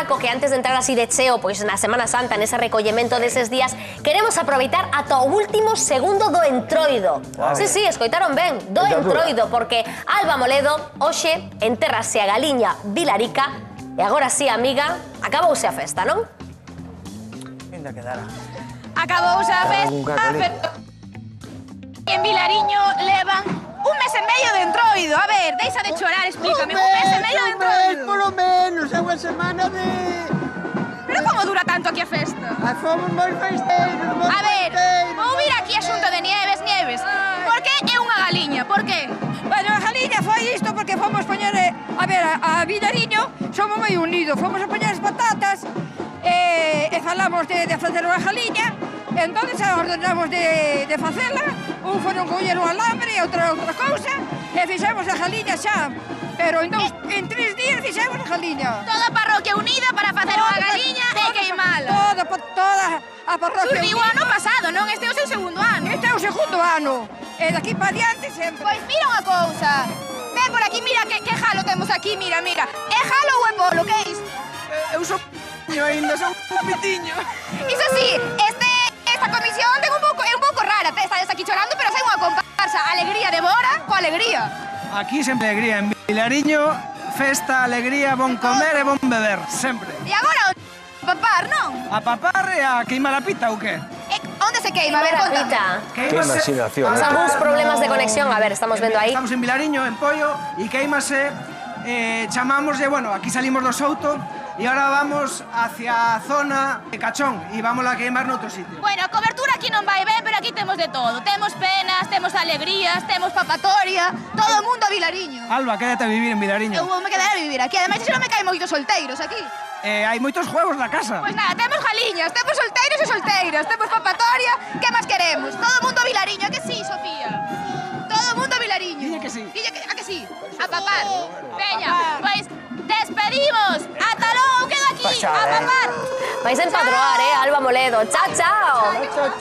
co que antes de entrar así de cheo, pois na Semana Santa, nese recollemento deses días, queremos aproveitar ata o último segundo do entroido. Sí, escoitaron ben, do entroido, porque Alba Moledo hoxe entérrase a galiña Vilarica e agora sí, amiga, acabouse a festa, non? Ainda quedara. Acabouse a festa, pero en Vilariño levan un mes e medio de entroido. A ver, deixa de chorar, explícame. Un mes e medio de entroido. Por lo menos, é unha semana de... Pero como dura tanto aquí a festa? Fomos moi festeiros, moi A ver, festeiros. vou vir aquí a xunto de Nieves. Por que é unha galiña? Por que? Bueno, a galiña foi isto porque fomos poñer, a ver, a Vilariño somos moi unidos, fomos a poñer as patatas e falamos de facer unha galiña, e entón ordenamos de facela, un foron coller un alambre e outra cousa, e fixemos a galiña xa, pero entón en 3 días fixemos a galiña. Toda a parroquia unida para facer unha galiña e queimala. Toda a parroquia Surdiu o unida. ano pasado, non? Este é o seu segundo ano. Este é o segundo ano, e daqui para diante sempre. Pois mira unha cousa. Ven por aquí, mira que jalo temos aquí, mira. É jalo ou é polo, que é isto? Eu sou ainda, son un pitiño. Iso sí, esta comisión é un pouco rara. Estades aquí chorando, pero hai unha comparsa. Alegría de Bora coa alegría. Aquí sempre alegría, en Vilariño, festa, alegría, bon comer e bon beber, sempre. E agora a papar, non? A papar e a queimar a pita ou que? Onde se queima? A ver, contame. Qué imaginación. Temos algúns problemas de conexión, a ver, estamos vendo aí. Estamos en Vilariño, en Pollo, e queimase, chamámoslle, bueno, aquí salimos do Souto, e ahora vamos hacia a zona de Cachón, e vamos a queimar noutro sitio. Bueno, a cobertura aquí non vai ben, pero aquí temos de todo. Temos penas, temos alegrías, temos papatoria, todo o mundo a Vilariño. Alba, quédate a vivir en Vilariño. Eu vou me quedar a vivir aquí. Ademais, non me caen moitos solteiros aquí. Hai moitos juegos na casa. Pois nada, temos galiñas, temos solteiros e solteiras, temos papatoria, que máis queremos? Todo o mundo a Vilariño, a que sí, Sofía? Todo o mundo a Vilariño. Dille que sí. Dille que, a que sí? A papar. Veña, pois despedimos. Ata logo, quedo aquí, a papar. Vais a empadroar, Alba Moledo. Chao, chao.